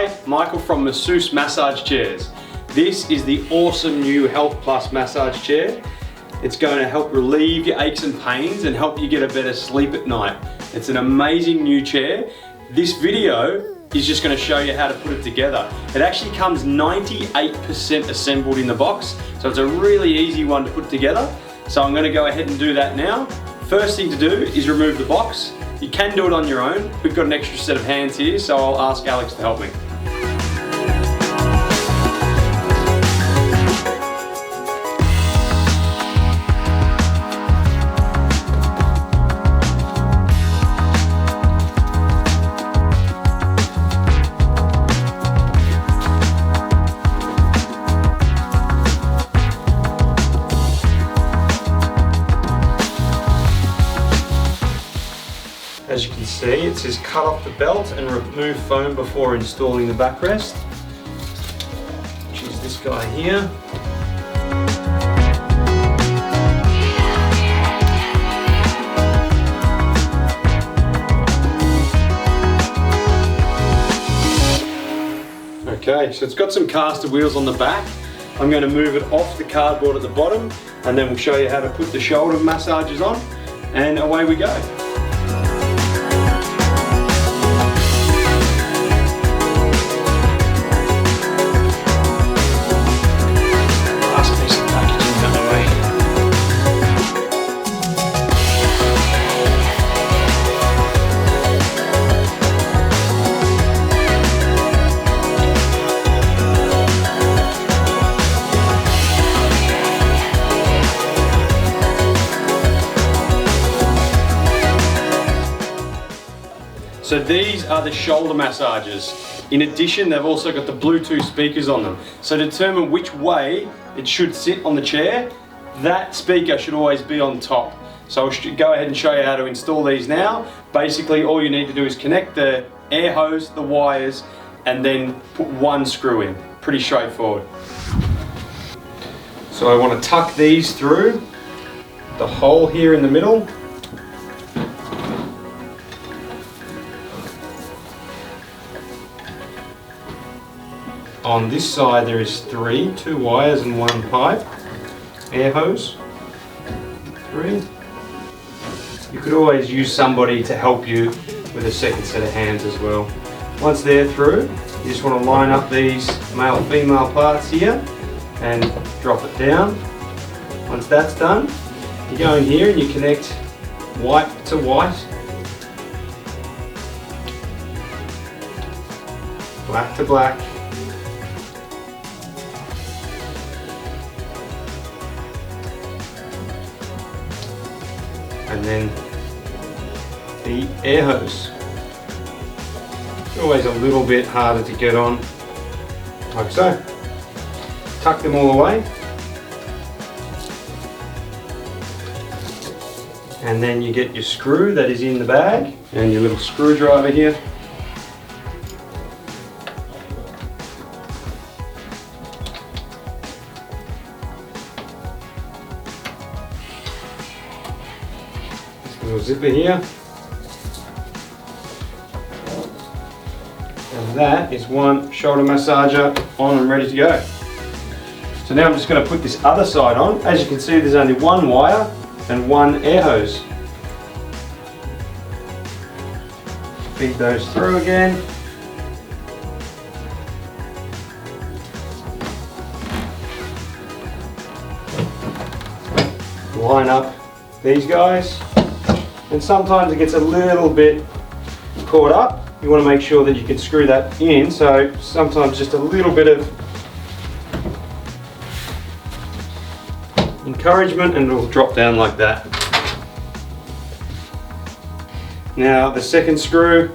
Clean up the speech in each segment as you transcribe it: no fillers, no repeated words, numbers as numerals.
Hi, Michael from Masseuse Massage Chairs. This is the awesome new Health Plus massage chair. It's going to help relieve your aches and pains and help you get a better sleep at night. It's an amazing new chair. This video is just going to show you how to put it together. It actually comes 98% assembled in the box, so it's a really easy one to put together. So I'm going to go ahead and do that now. First thing to do is remove the box. You can do it on your own. We've got an extra set of hands here, so I'll ask Alex to help me. As you can see, it says cut off the belt and remove foam before installing the backrest, which is this guy here. Okay, so it's got some caster wheels on the back. I'm going to move it off the cardboard at the bottom, and then we'll show you how to put the shoulder massages on, and away we go. So these are the shoulder massages. In addition, they've also got the Bluetooth speakers on them. So to determine which way it should sit on the chair, that speaker should always be on top. So I'll go ahead and show you how to install these now. Basically, all you need to do is connect the air hose, the wires, and then put one screw in. Pretty straightforward. So I want to tuck these through the hole here in the middle. On this side there is two wires and one pipe, air hose, 3. You could always use somebody to help you with a second set of hands as well. Once they're through, you just want to line up these male-female parts here and drop it down. Once that's done, you go in here and you connect white to white, black to black, and then the air hose. It's always a little bit harder to get on, like so. Tuck them all away, and then you get your screw that is in the bag and your little screwdriver here. Little zipper here, and that is one shoulder massager on and ready to go. So now I'm just going to put this other side on. As you can see, there's only one wire and one air hose. Feed those through again. Line up these guys. And sometimes it gets a little bit caught up. You want to make sure that you can screw that in, so sometimes just a little bit of encouragement and it'll drop down like that. Now the second screw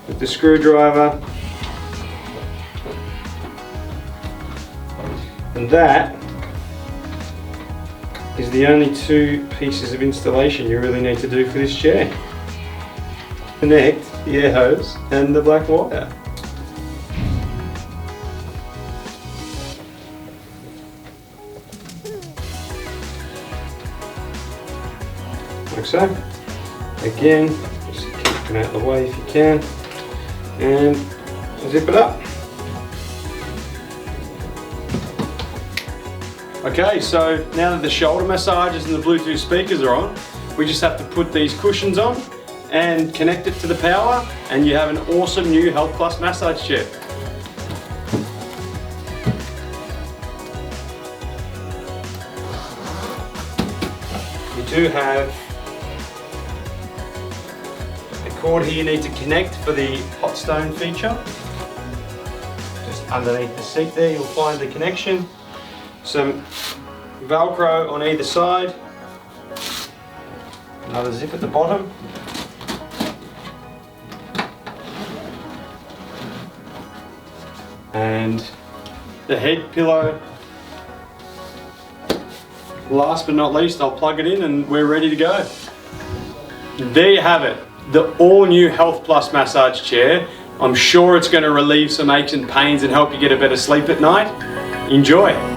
with the screwdriver, and that is the only two pieces of installation you really need to do for this chair. Connect the air hose and the black wire. Like so. Again, just keep them out of the way if you can. And Zip it up. Okay, so now that the shoulder massages and the Bluetooth speakers are on, we just have to put these cushions on and connect it to the power, and you have an awesome new Health Plus massage chair. You do have a cord here you need to connect for the hot stone feature. Just underneath the seat there you'll find the connection. Some Velcro on either side. Another zip at the bottom. And the head pillow. Last but not least, I'll plug it in and we're ready to go. There you have it, the all new Health Plus massage chair. I'm sure it's going to relieve some aches and pains and help you get a better sleep at night. Enjoy.